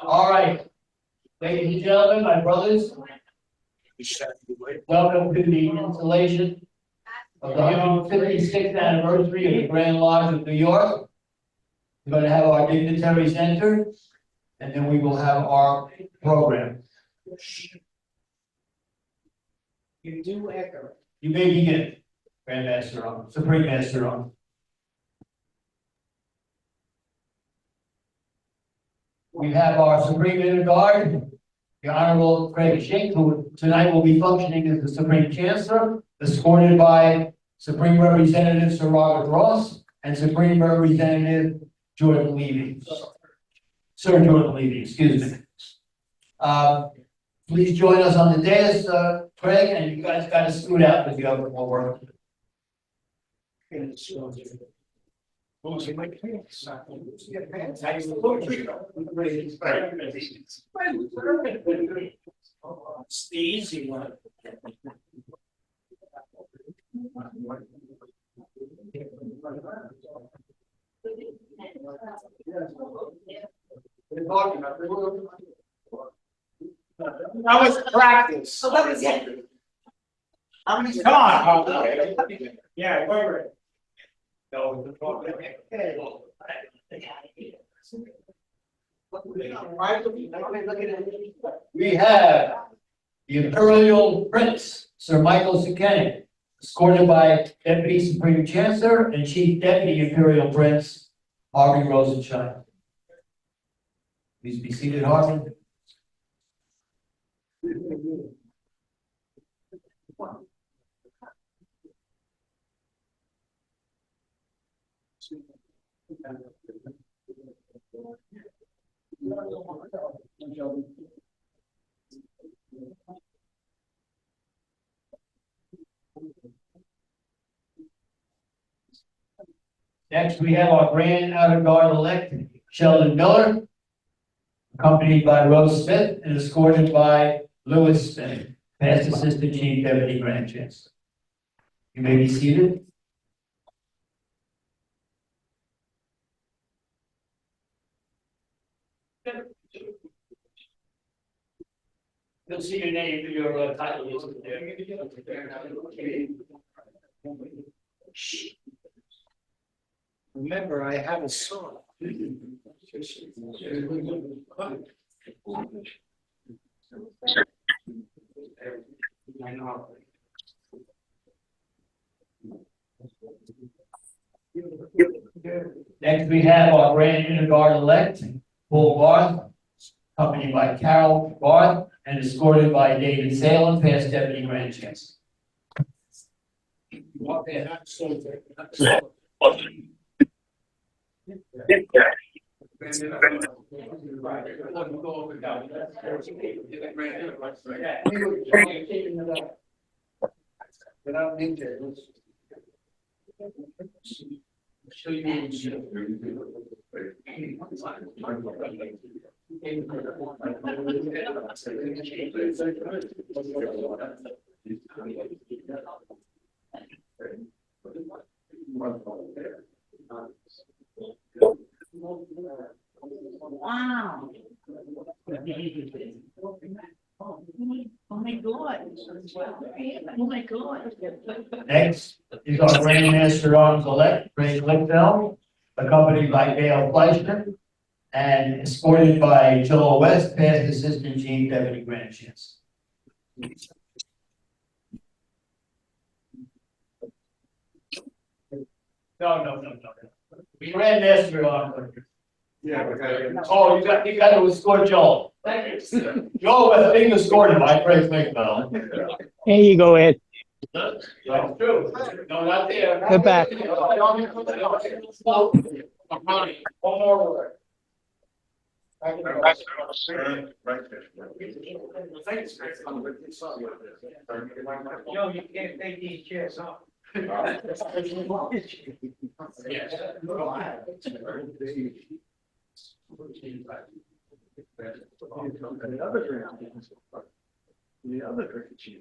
All right, ladies and gentlemen, my brothers, welcome to the installation of the 156th anniversary of the Grand Lodge of New York. We're going to have our dignitaries enter, and then we will have our program. You do echo. You may begin, Grand Master on, Supreme Master on. We have our Supreme Inner Guard, the Honorable Craig Shink, who tonight will be functioning as the Supreme Chancellor, escorted by Supreme Representative Sir Robert Ross and Supreme Representative Jordan Levy. Sir Jordan Levy, excuse me. Please join us on the dais, Craig, and you guys got to scoot out because you have more work. It's the easy one. That was practice. So that was it. Come on. Yeah, wait. No, We have the Imperial Prince, Sir Michael Sekeni, escorted by Deputy Supreme Chancellor and Chief Deputy Imperial Prince Harvey Rosenshine. Please be seated, Harvey. Next, we have our Grand Outer Guard elect, Sheldon Miller, accompanied by Rose Smith and escorted by Lewis Smith, Past Assistant Chief Deputy Grand Chancellor. You may be seated. You'll see your name, your title listed there. Remember, I have a song. Next, we have our Grand Inner Guard elect, Paul Barth, accompanied by Carol Barth and escorted by David Salem, Past Deputy Grand Chancellor. Wow. Oh my God. Oh my God. Next is our Grand Master Arms elect, Ray Lickfeld, accompanied by Gail Fleischman and escorted by Joel West, Past Assistant Chief Deputy Grand Chancellor. No. We Grand Master Arms. Yeah, okay. Oh, you got to escort Joel. Thank you. Joel was being escorted by Craig Lickfeld. There you go, Ed. That's true. No, not there. Get back. One more word. No, you can't take these chairs off. Yes. The other grand chief.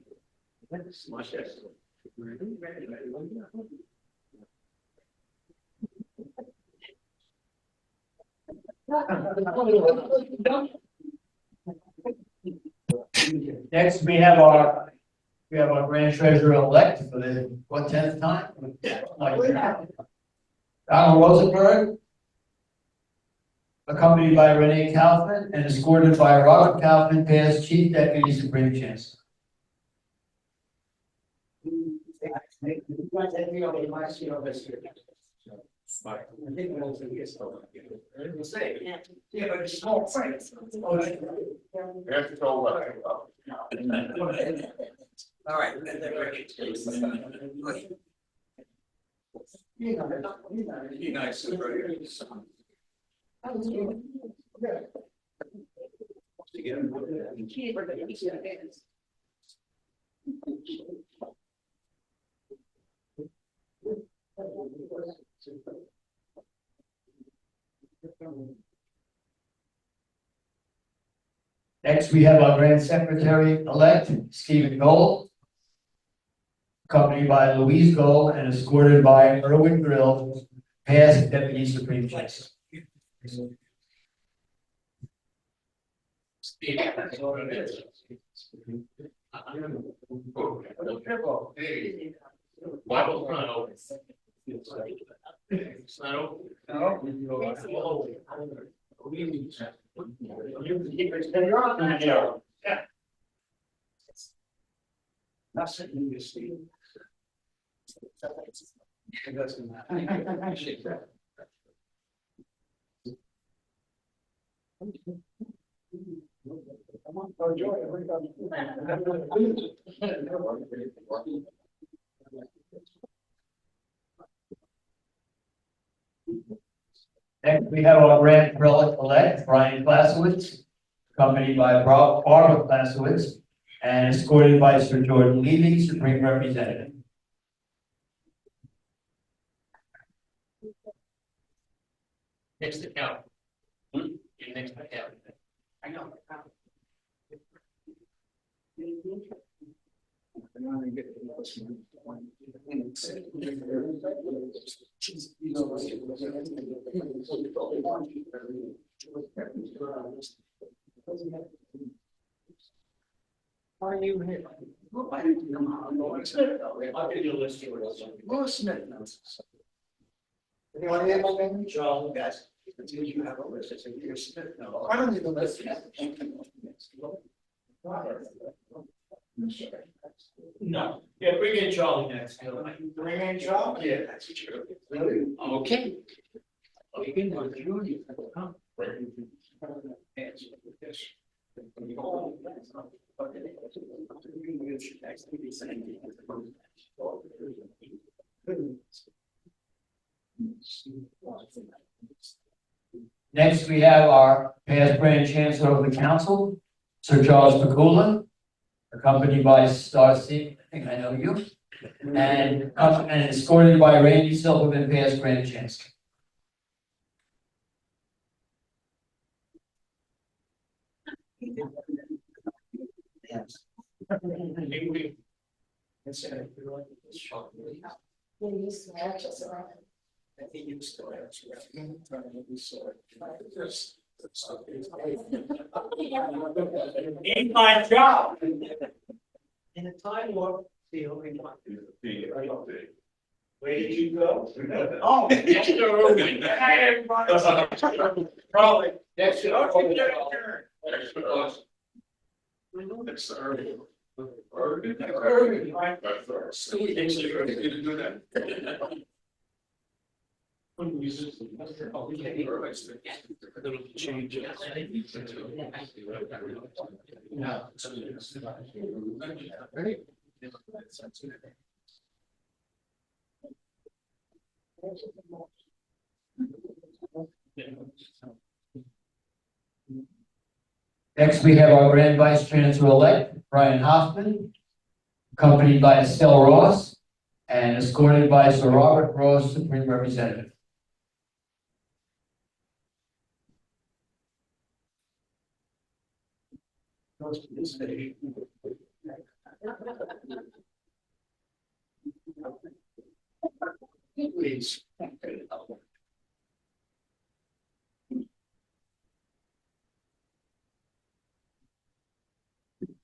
Next, we have our grand treasurer elect for the, what, 10th time? Donald Rosenberg, accompanied by Renee Kaufman and escorted by Robert Kaufman, past Chief Deputy Supreme Chancellor. All right. Be nice. Next, we have our grand secretary-elect, Stephen Gold, accompanied by Louise Gold and escorted by Erwin Grill, past Deputy Supreme Chancellor. Bible's not open. It's not open. Yeah. Not sitting in your seat. It doesn't matter. I shake that. Next, we have our grand prelate-elect, Brian Klasowitz, accompanied by Barbara Klasowitz, and escorted by Sir Jordan Levy, Supreme Representative. Next to count. You're next to count. I know. Are you here? Why didn't you come on? I'll give you a list here. Louis Smith. Anyone here, my name? Charles, guys. You have a list. I said, you're Smith. No, I don't need the list. No, yeah, bring in Charlie next. Bring in Charlie? Yeah, that's true. Really? Okay. Oh, you can go through you. Come. Next, we have our past grand chancellor of the council, Sir Charles Pakula, accompanied by Starcy, I think I know you, and escorted by Randy Silverman, past grand chancellor. In my job. In a time warp, the only one. Where did you go? Oh, next to Irving. Probably. Next to Irving. Next to Irving. Irving. Still thinks you're going to do that. Change. Next, we have our grand vice chancellor-elect, Brian Hoffman, accompanied by Estelle Ross, and escorted by Sir Robert Ross, Supreme Representative. Please.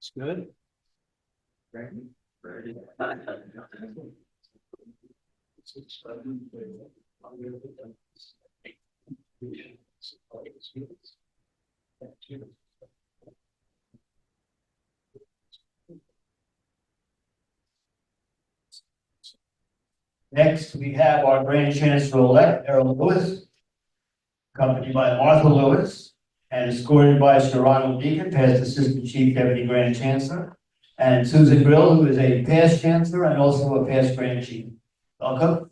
It's good. Next, we have our Grand Chancellor-elect, Errol Lewis, accompanied by Martha Lewis, and escorted by Sir Ronald Deacon, past Assistant Chief Deputy Grand Chancellor, and Susan Brill, who is a past Chancellor and also a past Grand Chief. Welcome.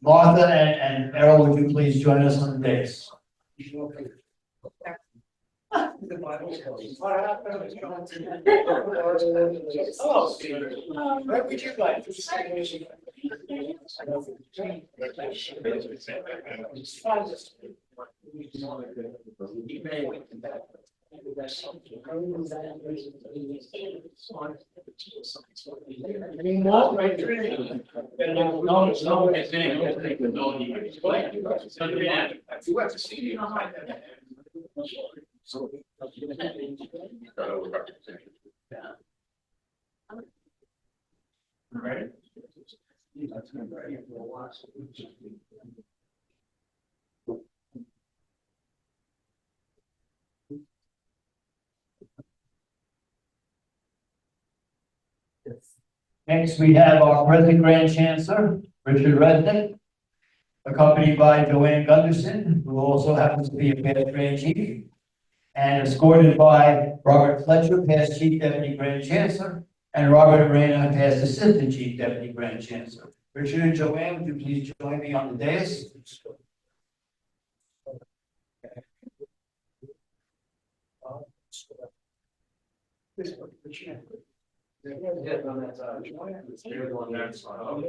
Martha and Errol, would you please join us on the dais? Oh, where would you like to Next, we have our present Grand Chancellor, Richard Resnick, accompanied by Joanne Gunderson, who also happens to be a past Grand Chief, and escorted by Robert Fletcher, past Chief Deputy Grand Chancellor, and Robert Arena, past Assistant Chief Deputy Grand Chancellor. Richard and Joanne, would you please join me on the dais? They're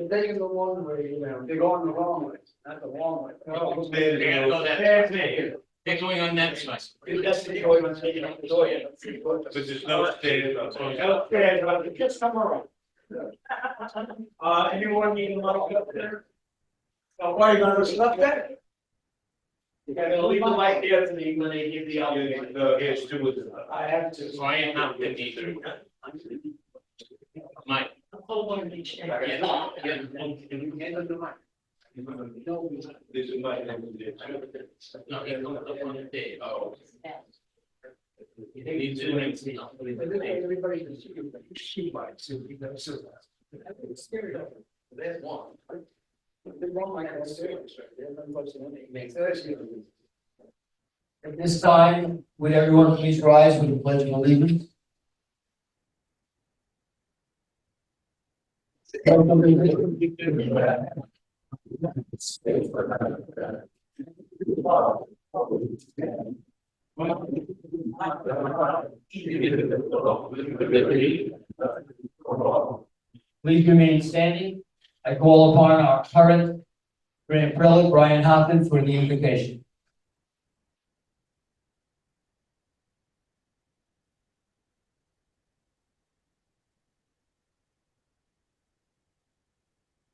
taking the long way, you know, they're going the wrong way, not the long way. They're gonna go that way. They're going on that side. That's the going on, you know, the way. But there's no stairs. Okay, but the kids come around. Anyone need a mic up there? Why are you gonna listen up there? You gotta leave the mic there for the, when they give the other. Here's two of them. I have to. So I am not the either. Mike. Hold one of each. Yeah. This is my. No, he comes up on the day. Oh. These two names. Everybody can see you, but you see by it, so you never see that. It's scary. There's one. The wrong mic was serious, right? Everybody makes that. At this time, would everyone please rise with the Pledge of Allegiance? Please remain standing. I call upon our current Grand Prelate, Brian Hopkins, for the invocation.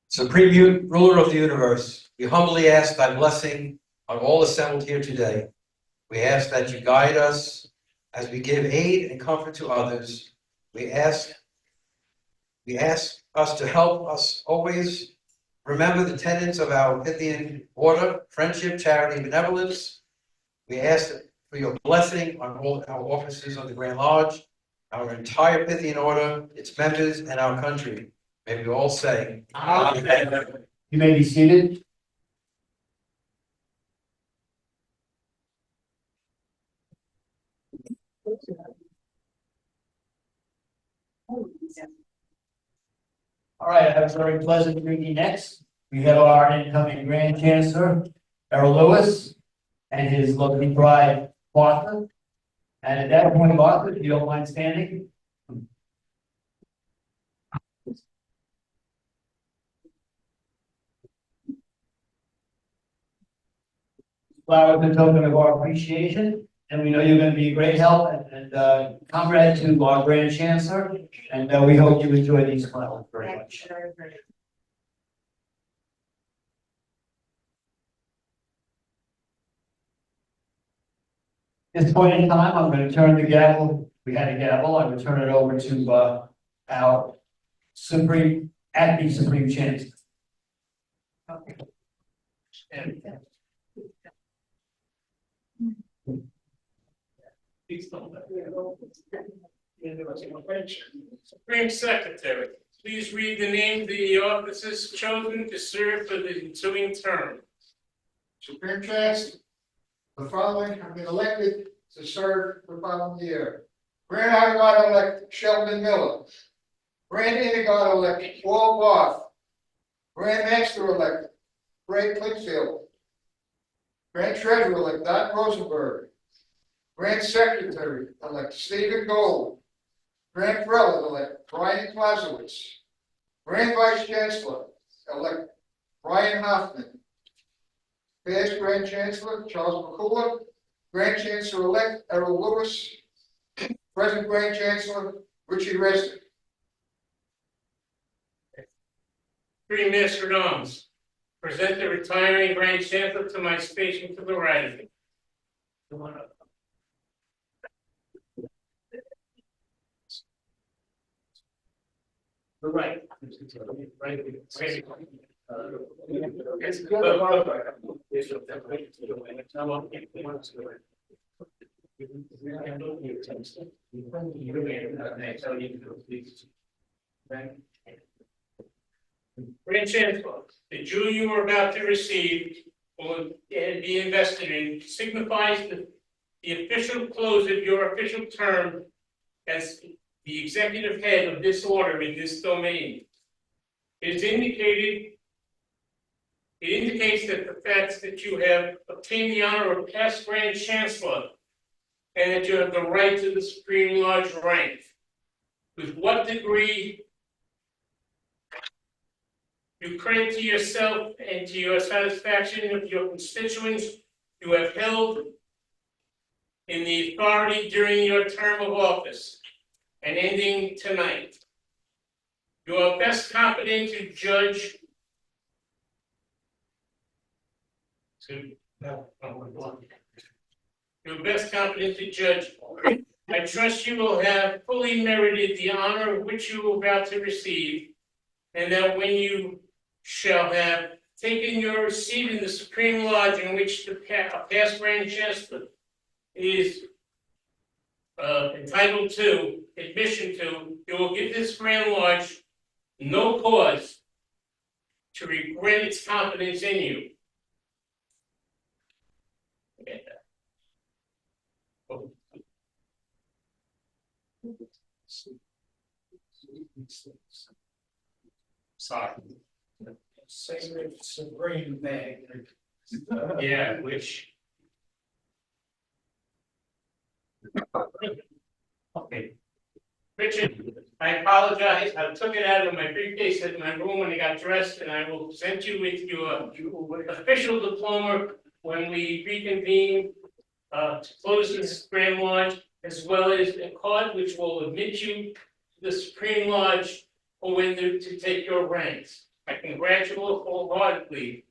Supreme Ruler of the universe, we humbly ask thy blessing on all assembled here today. We ask that you guide us as we give aid and comfort to others. We ask us to help us always remember the tenets of our Pythian order, friendship, charity, and benevolence. We ask for your blessing on all our officers of the Grand Lodge, our entire Pythian order, its members, and our country. May we all say, Amen. You may be seated. All right, I have a very pleasant greeting next. We have our incoming Grand Chancellor, Errol Lewis, and his lovely bride, Martha. And at that point, Martha, if you don't mind standing. Flowers a token of our appreciation, and we know you're going to be a great help and comrade to our Grand Chancellor, and we hope you enjoy these flowers very much. At this point in time, I'm gonna turn the gavel, we had a gavel, I'm gonna turn it over to, our acting Supreme Chancellor. Supreme Secretary, please read the names of the officers chosen to serve for the ensuing term. Supreme Chancellor, the following have been elected to serve the following year. Grand High God elected Sheldon Miller. Grand Inner God elected Paul Barth. Grand Master elected Ray Clitfield. Grand Treasurer elected Don Rosenberg. Grand Secretary elect Stephen Gold. Grand Prelate elect Brian Clausewitz. Grand Vice Chancellor elect Brian Hoffman. Past Grand Chancellor Charles McCullough. Grand Chancellor elect Errol Lewis. Present Grand Chancellor Richie Resnick. Supreme Master at Arms, present the retiring Grand Chancellor to my station to the right of me. The right. Grand Chancellor, the jewel you are about to receive will be invested in signifies the official close of your official term as the executive head of this order in this domain. It indicates that the fact that you have obtained the honor of past Grand Chancellor and that you have the right to the Supreme Lodge rank. With what degree you credit to yourself and to your satisfaction of your constituents you have held in the authority during your term of office and ending tonight. You are best competent to judge. You're best competent to judge. I trust you will have fully merited the honor which you are about to receive, and that when you shall have taken your seat in the Supreme Lodge in which the past Grand Chancellor is entitled to admission to, you will give this Grand Lodge no cause to regret its confidence in you. Sorry. Sacred Supreme bag. Yeah, which. Okay. Richard, I apologize. I took it out of my briefcase in my room when I got dressed, and I will present you with your official diploma when we reconvene to close this Grand Lodge, as well as a card which will admit you to the Supreme Lodge or when to take your ranks. I congratulate you wholeheartedly.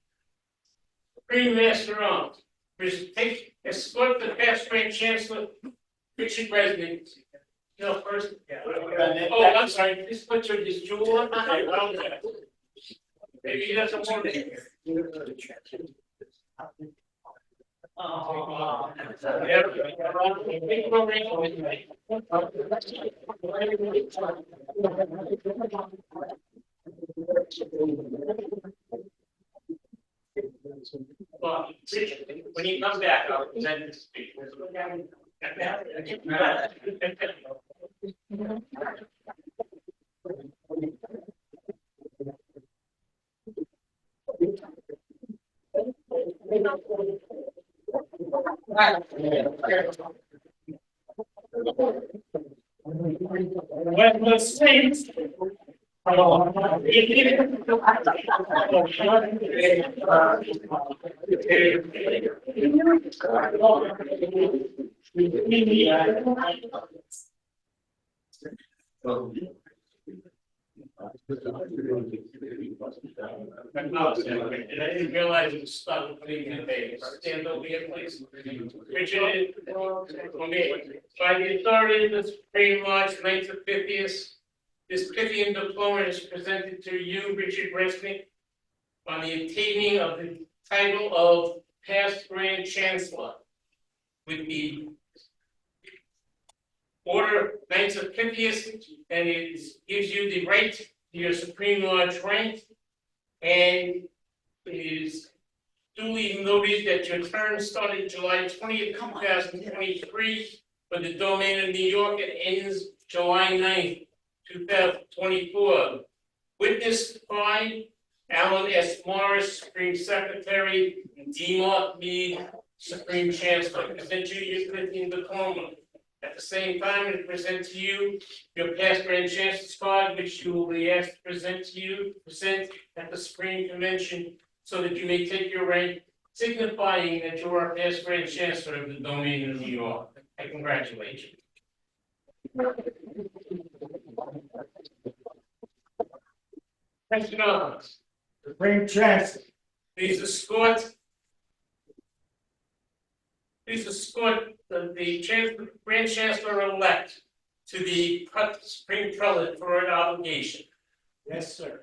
Supreme Master Arms, escort the past Grand Chancellor, Richard Resnick. No, first. Yeah. Oh, I'm sorry. Just put your jewel on. Maybe he doesn't want it. Well, when he comes back, I'll present this speech. When the saints And I didn't realize it was stuck with me in the base. Stand over here, please. Richard, okay, by the authority of the Supreme Lodge, Knights of Pythias, this Pythian diploma is presented to you, Richard Resnick, on the attaining of the title of past Grand Chancellor with the Order Knights of Pythias, and it gives you the right to your Supreme Lodge rank. And it is duly noted that your term started July 20th, 2023 for the domain of New York and ends July 9th, 2024. Witnessed by Alan S. Morris, Supreme Secretary, D. Mark Mead, Supreme Chancellor. I present you your Pythian diploma. At the same time, I present to you your past Grand Chancellor's card, which you will be asked to present at the Supreme Convention, so that you may take your rank, signifying that you are past Grand Chancellor of the domain of New York. I congratulate you. Question on. Supreme Chancellor. Please escort the Grand Chancellor-elect to the Supreme Prelate for an obligation. Yes, sir.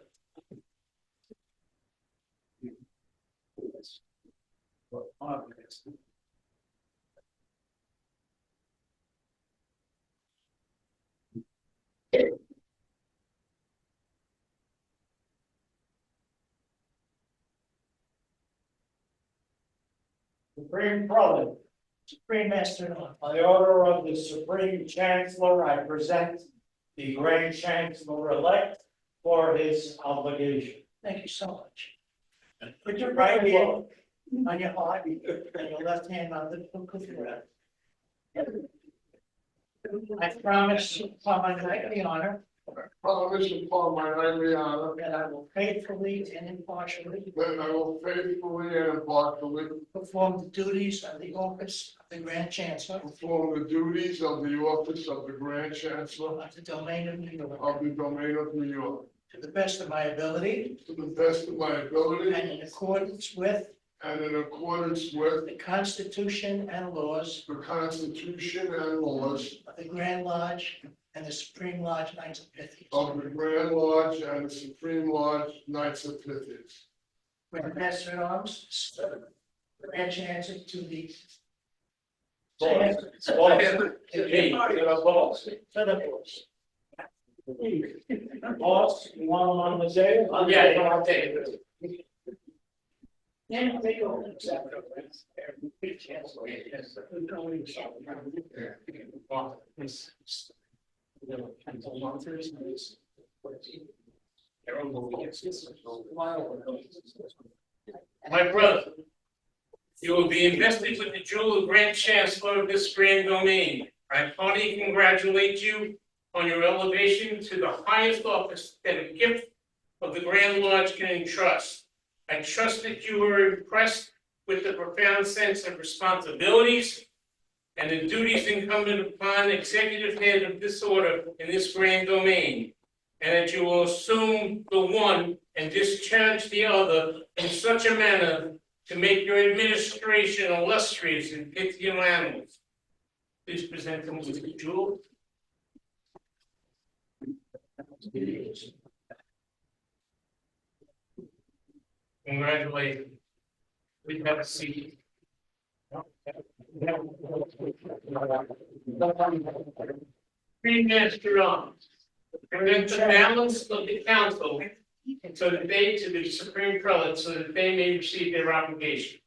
Supreme Prelate. Supreme Master, on the order of the Supreme Chancellor, I present the Grand Chancellor-elect for his obligation. Thank you so much. Put your right hand on your heart and your left hand on the book of your breath. I promise upon my knightly honor Promise upon my knightly honor that I will faithfully and impartially that I will faithfully and impartially perform the duties of the office of the Grand Chancellor perform the duties of the office of the Grand Chancellor of the domain of New York of the domain of New York to the best of my ability to the best of my ability and in accordance with and in accordance with the Constitution and laws the Constitution and laws of the Grand Lodge and the Supreme Lodge Knights of Pythias. of the Grand Lodge and the Supreme Lodge Knights of Pythias. Grand Master at Arms, Grand Chancellor to the. Boss, you want him on the day? Yeah, I'll take it. Yeah, they go. My brother, you will be invested with the jewel of Grand Chancellor of this grand domain. I heartily congratulate you on your elevation to the highest office that a gift of the Grand Lodge can entrust. I trust that you are impressed with the profound sense of responsibilities and the duties incumbent upon executive head of this order in this grand domain, and that you will assume the one and discharge the other in such a manner to make your administration illustrious in Pythian annals. Please present them to the jewel. Congratulations. We have a seat. Master Arms, present the balance of the council so that they to the Supreme Prelate so that they may receive their obligation.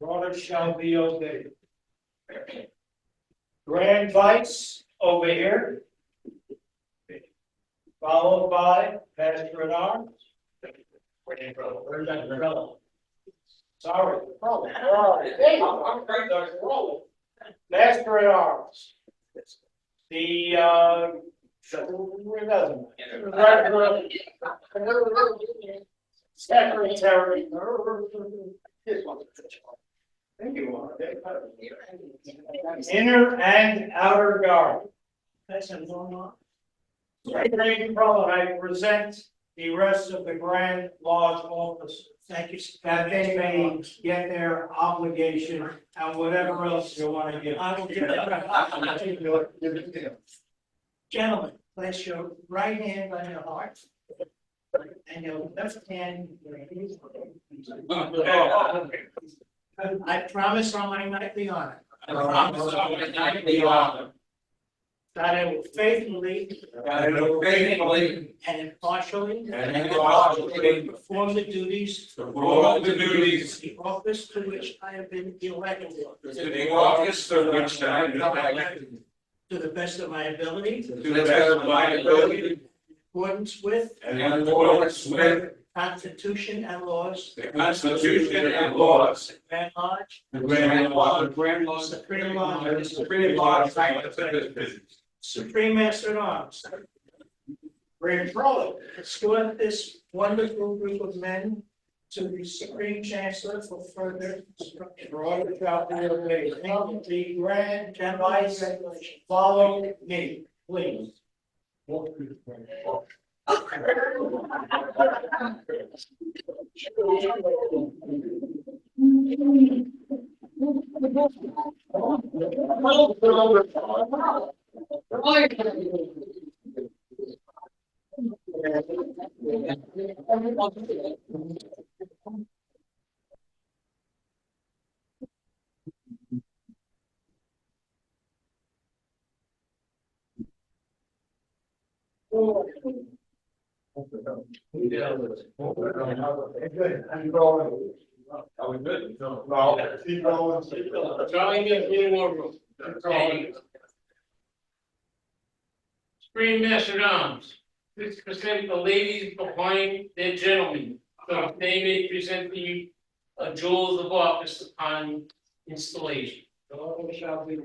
Order shall be obeyed. Grand Vice over here. Followed by Master at Arms. Where's that umbrella? Sorry. I'm afraid there's a roll. Master at Arms. The where doesn't Secretary. Inner and outer guard. That's a long one. Grand Prologue, I present the rest of the Grand Lodge officers. Thank you. That they may get their obligation and whatever else you want to give. I will give it. Gentlemen, place your right hand on your heart. And your left hand. I promise on my nightly honor. That I will faithfully. And impartially. Perform the duties. Of the Office to which I have been elected. office to which I am elected. To the best of my ability. To the best of my ability. In accordance with. And in accordance with Constitution and laws. the Constitution and laws. Grand Lodge. The Grand Lodge. Supreme Lodge. Supreme Lodge. Business. Supreme Master at Arms. Grand Prologue, escort this wonderful group of men to the Supreme Chancellor for further instruction. For all the property of the Grand and Vice, follow me, please. Are we good? No, keep going. Charlie, get a little more room. Okay. Supreme Master at Arms, please present the ladies behind their gentlemen, so they may present the jewels of office upon installation. All shall be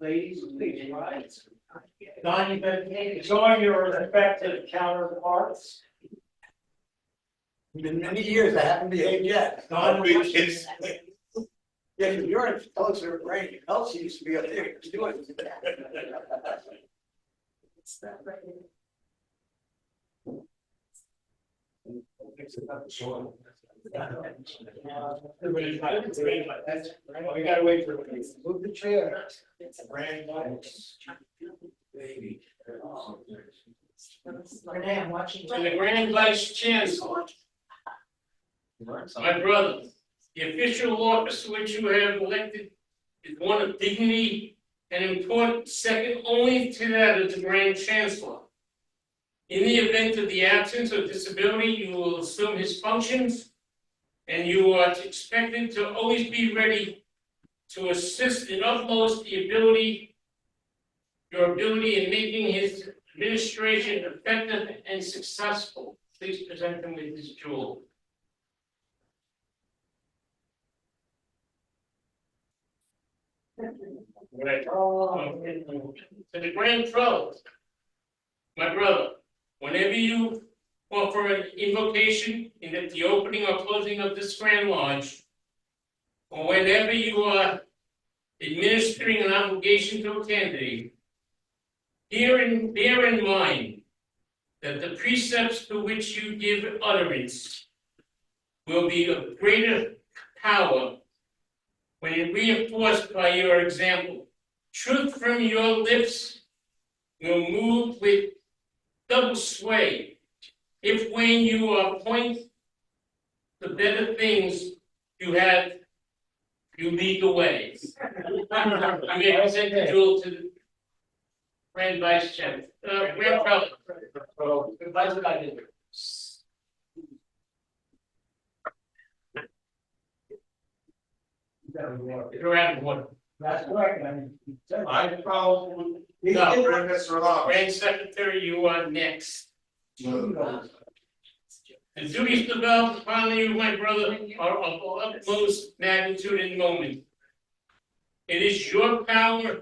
ladies, please rise. Don, you better join your respective counterparts. Been many years, I haven't behaved yet. Don, Yeah, you're in closer range. Elsie used to be up there doing. We gotta wait for it. Move the chair. Grand Lodge. Baby. Renee, I'm watching. To the Grand Vice Chancellor, my brother, the official office which you have elected is one of dignity and importance, second only to that of the Grand Chancellor. In the event of the absence or disability, you will assume his functions, and you are expected to always be ready to assist in utmost your ability in making his administration effective and successful. Please present him with his jewel. Right. To the Grand Trust, my brother, whenever you offer an invocation in the opening or closing of this Grand Lodge, or whenever you are administering an obligation to a candidate, bear in mind that the precepts to which you give utterance will be of greater power when reinforced by your example. Truth from your lips will move with double sway if when you appoint the better things you have, you lead the way. I may present the jewel to the Grand Vice Chancellor, Grand Prelate. Vice President. You're out of order. That's correct, man. I follow. No. Grand Secretary, you are next. The duties developed upon you, my brother, are of utmost magnitude and moment. It is your power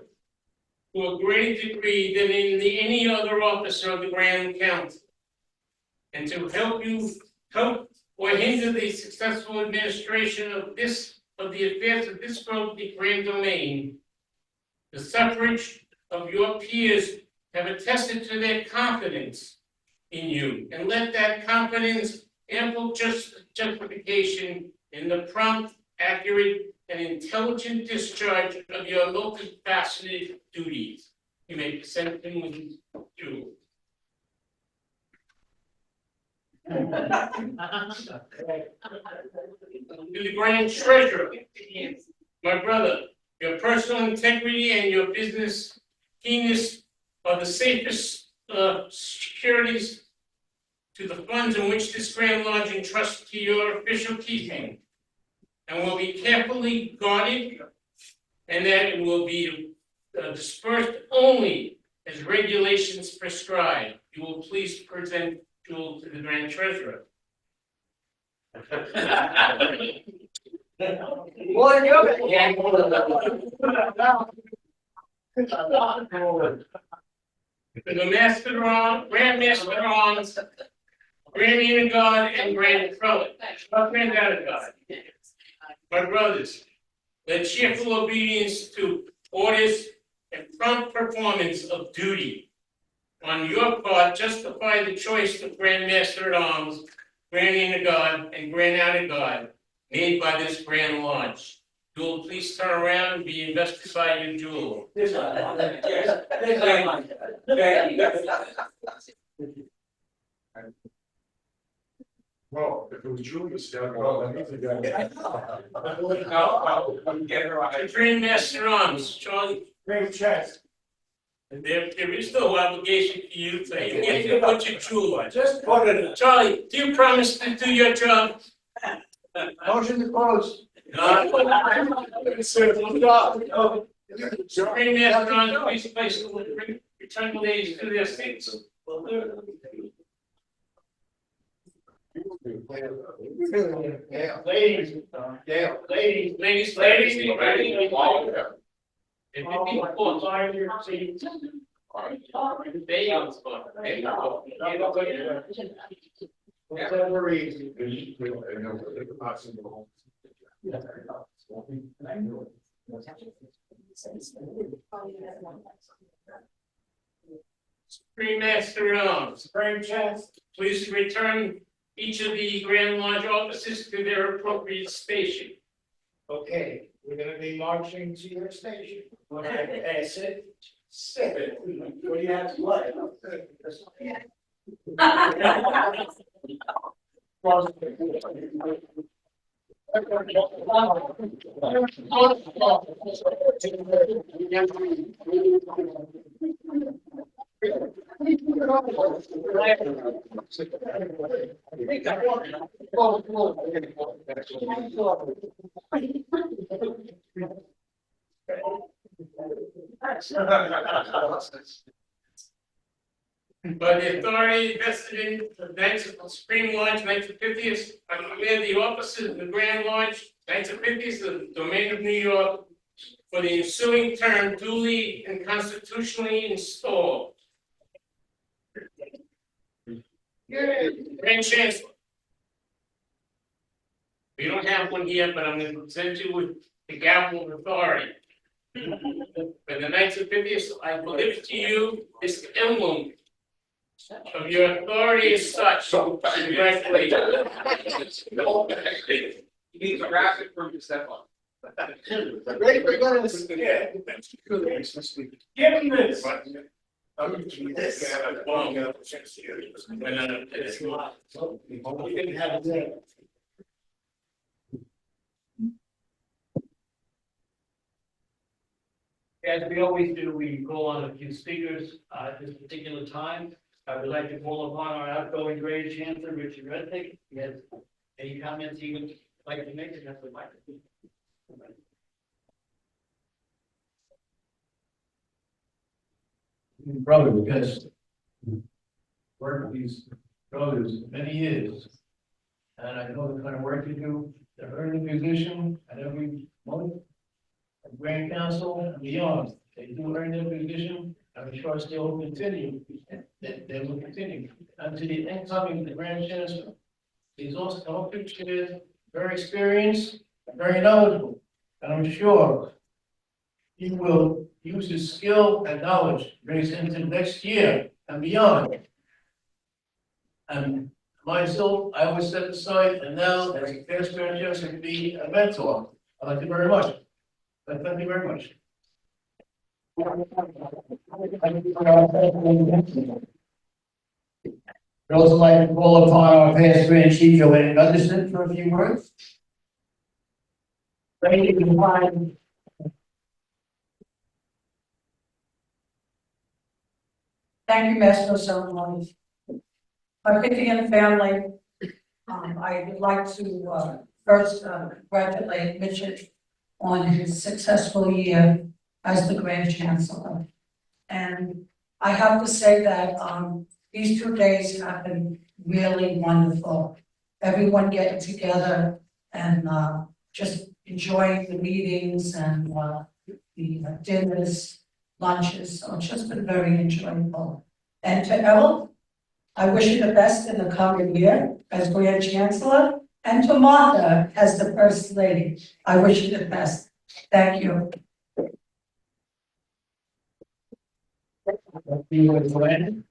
to a greater degree than in any other officer of the Grand Council. And to help or hinder the successful administration of the affairs of this worldly grand domain, the suffrage of your peers have attested to their confidence in you, and let that confidence ample justification in the prompt, accurate, and intelligent discharge of your multifaceted duties. You may present him with his jewel. To the Grand Treasurer, my brother, your personal integrity and your business keenness are the safest securities to the funds in which this Grand Lodge entrusts to your official keeping, and will be carefully guarded, and that it will be dispersed only as regulations prescribe. You will please present jewel to the Grand Treasurer. The Master Arms, Grand Master Arms, Grand Unit Guard, and Grand Prelate, Grand Unit Guard. My brothers, let cheerful obedience to orders and prompt performance of duty on your part justify the choice of Grand Master at Arms, Grand Unit Guard, and Grand Outer Guard made by this Grand Lodge. You will please turn around and be invested by your jewel. Well, if it was Julius, well, that means The Grand Master Arms, Charlie. Great chest. There is no obligation for you to put your jewel on. Just put it. Charlie, do you promise to do your job? Motion to close. Grand Master Arms, please place the return the ladies to their seats. Yeah. Ladies, Yeah. ladies. Ladies, if you need to pause, Find your seat. they on spot. Whatever reason. Supreme Master at Arms, Great chest. please return each of the Grand Lodge officers to their appropriate station. Okay, we're gonna be marching to your station. When I pass it, sit. What do you have to like? By the authority vested in the Knights of the Supreme Lodge, Knights of Pythias, I declare the officers of the Grand Lodge, Knights of Pythias, of the domain of New York, for the ensuing term duly and constitutionally installed. Grand Chancellor. We don't have one here, but I'm going to present you with the gavel of authority. For the Knights of Pythias, I deliver to you this emblem of your authority as such. Congratulations. You need to grab it from your step on. Great, we're going to. Give him this. We didn't have it there. As we always do, we call on a few speakers at this particular time. I would like to call upon our outgoing Grand Chancellor, Richard Reddick. If he has any comments he would like to make, that's the microphone. Brother, because worked with these brothers many years. And I know the kind of work you do, the earning position at every month. At Grand Council and beyond, they do earn their position, I'm sure they will continue, they will continue. And to the incoming, the Grand Chancellor, he's also very experienced, very knowledgeable, and I'm sure he will use his skill and knowledge, brings into next year and beyond. And myself, I always set aside, and now as a past grandchester to be a mentor. Thank you very much. Thank you very much. I'd also like to call upon our past grand chief, Joanne Gunderson, for a few words. Thank you. Thank you, Master of Ceremonies. My Pythian family, I would like to first congratulate Richard on his successful year as the Grand Chancellor. And I have to say that these 2 days have been really wonderful. Everyone getting together and just enjoying the meetings and the dinners, lunches, so it's just been very enjoyable. And to Errol, I wish you the best in the coming year as Grand Chancellor, and to Martha as the First Lady. I wish you the best. Thank you. Thank you, Joanne.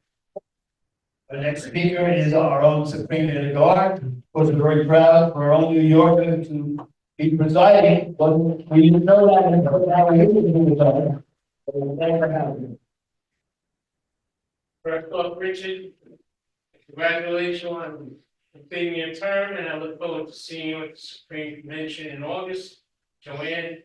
The next speaker is our own Supreme Leader of the Guard. Of course, we're very proud for our own New Yorker to be presiding, but we didn't know that until now we knew he was presiding. So thank you for having me. First off, Richard, congratulations on completing your term, and I look forward to seeing you at the Supreme Convention in August. Joanne,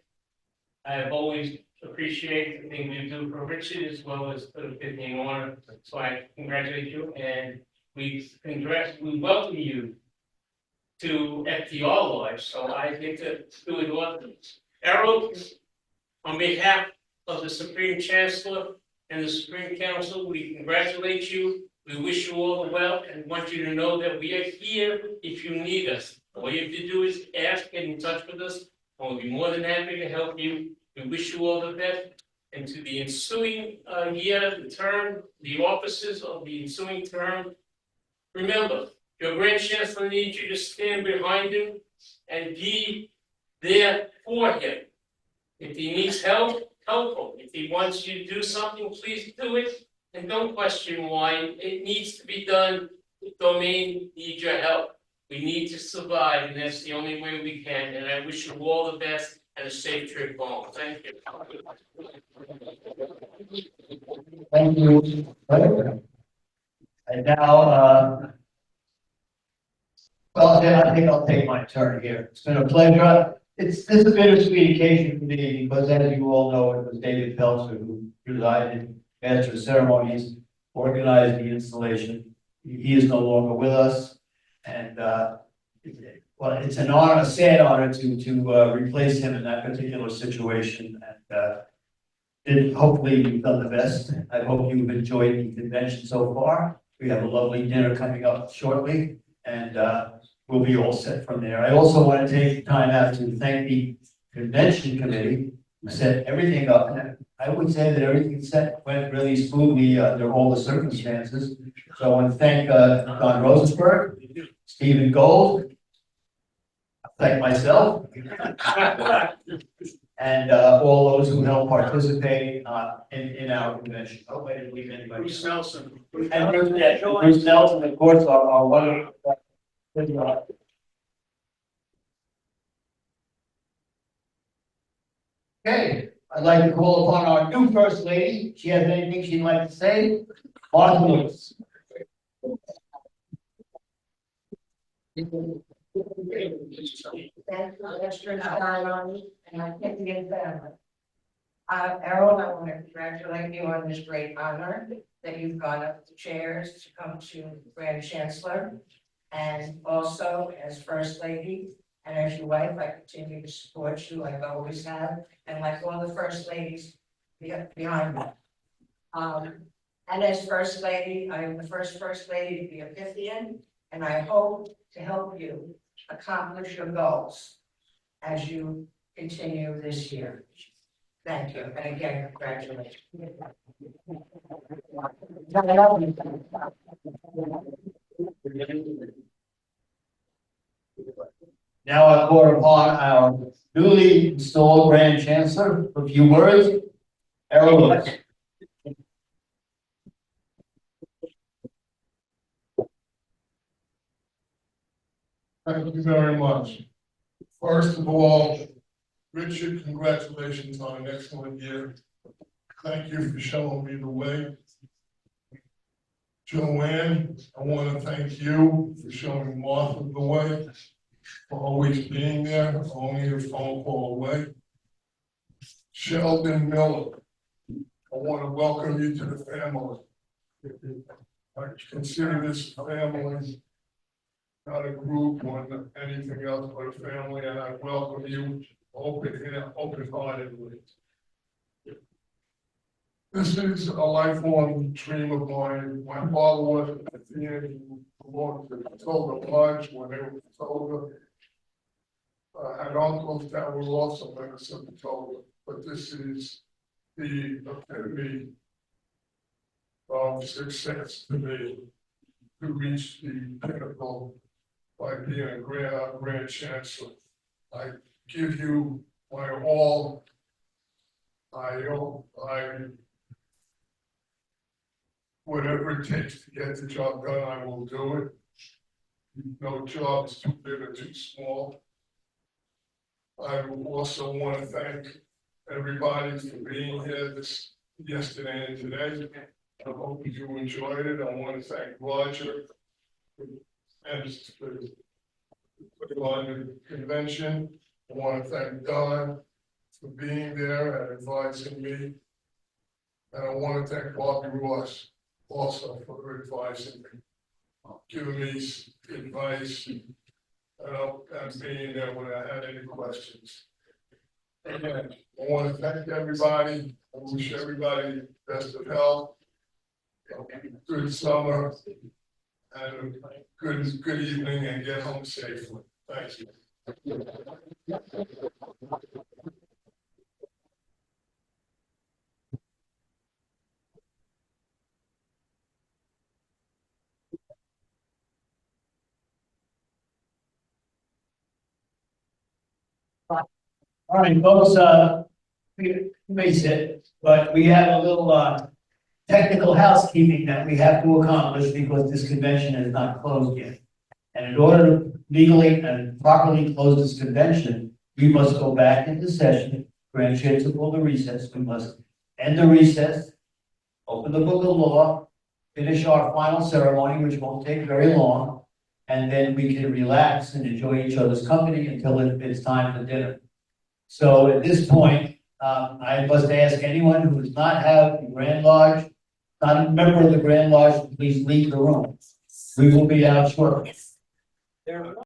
I have always appreciated the things you do for Richard as well as for the Pythian Order, so I congratulate you, and we welcome you to FDR Lodge, so I get to do it often. Errol, on behalf of the Supreme Chancellor and the Supreme Council, we congratulate you. We wish you all the well and want you to know that we are here if you need us. All you have to do is ask, get in touch with us, and we'll be more than happy to help you. We wish you all the best. And to the ensuing year, the term, the offices of the ensuing term, remember, your Grand Chancellor needs you to stand behind him and be there for him. If he needs help, help him. If he wants you to do something, please do it. And don't question why. It needs to be done. The domain needs your help. We need to survive, and that's the only way we can. And I wish you all the best and a safe trip home. Thank you. Thank you. And now, well, I think I'll take my turn here. It's been a pleasure. This is a bittersweet occasion for me because, as you all know, it was David Pelzer who presided, Master of Ceremonies, organized the installation. He is no longer with us, and well, it's an honor, a sad honor to replace him in that particular situation. And hopefully you've done the best. I hope you've enjoyed the convention so far. We have a lovely dinner coming up shortly, and we'll be all set from there. I also want to take time out to thank the convention committee who set everything up. And I would say that everything went really smoothly under all the circumstances. So I want to thank Don Rosenberg, Stephen Gold, thank myself, and all those who helped participate in our convention. I hope I didn't leave anybody. Bruce Nelson. And Bruce Nelson, of course, our wonderful. Okay, I'd like to call upon our new First Lady. She has anything she'd like to say? Martha Lewis. Thank you, Mr. Starlon, and my Pythian family. Errol, I want to congratulate you on this great honor that you've gone up the chairs to come to Grand Chancellor. And also as First Lady and as your wife, I continue to support you like I always have, and like all the First Ladies behind me. And as First Lady, I am the first First Lady to be a Pythian, and I hope to help you accomplish your goals as you continue this year. Thank you, and again, congratulations. Now I call upon our newly installed Grand Chancellor for a few words. Errol Lewis. Thank you very much. First of all, Richard, congratulations on an excellent year. Thank you for showing me the way. Joanne, I want to thank you for showing Martha the way, for always being there, only a phone call away. Sheldon Miller, I want to welcome you to the family. I consider this family, not a group or anything else but a family, and I welcome you open-heartedly. This is a lifelong dream of mine. My father was at the end, belonged to the Toga Lodge when they were Toga. I had uncles that were also members of the Toga, but this is the epitome of success to me, to reach the pinnacle by being a grand chancellor. I give you my all. Whatever it takes to get the job done, I will do it. No job is too big or too small. I also want to thank everybody for being here yesterday and today. I hope you enjoyed it. I want to thank Roger and for putting on the convention. I want to thank Don for being there and advising me. And I want to thank Bobby Ross also for advising me, giving me advice and being there when I had any questions. Again, I want to thank everybody. I wish everybody the best of health, good summer, and a good evening, and get home safely. Thank you. All right, folks, you may sit, but we have a little, technical housekeeping that we have to accomplish because this convention is not closed yet. And in order to legally and properly close this convention, we must go back into session, Grand Chancellor call the recess, we must end the recess, open the book of law, finish our final ceremony, which won't take very long, and then we can relax and enjoy each other's company until it's time for dinner. So at this point, I must ask anyone who does not have the Grand Lodge, not a member of the Grand Lodge, to please leave the room. We will be out shortly.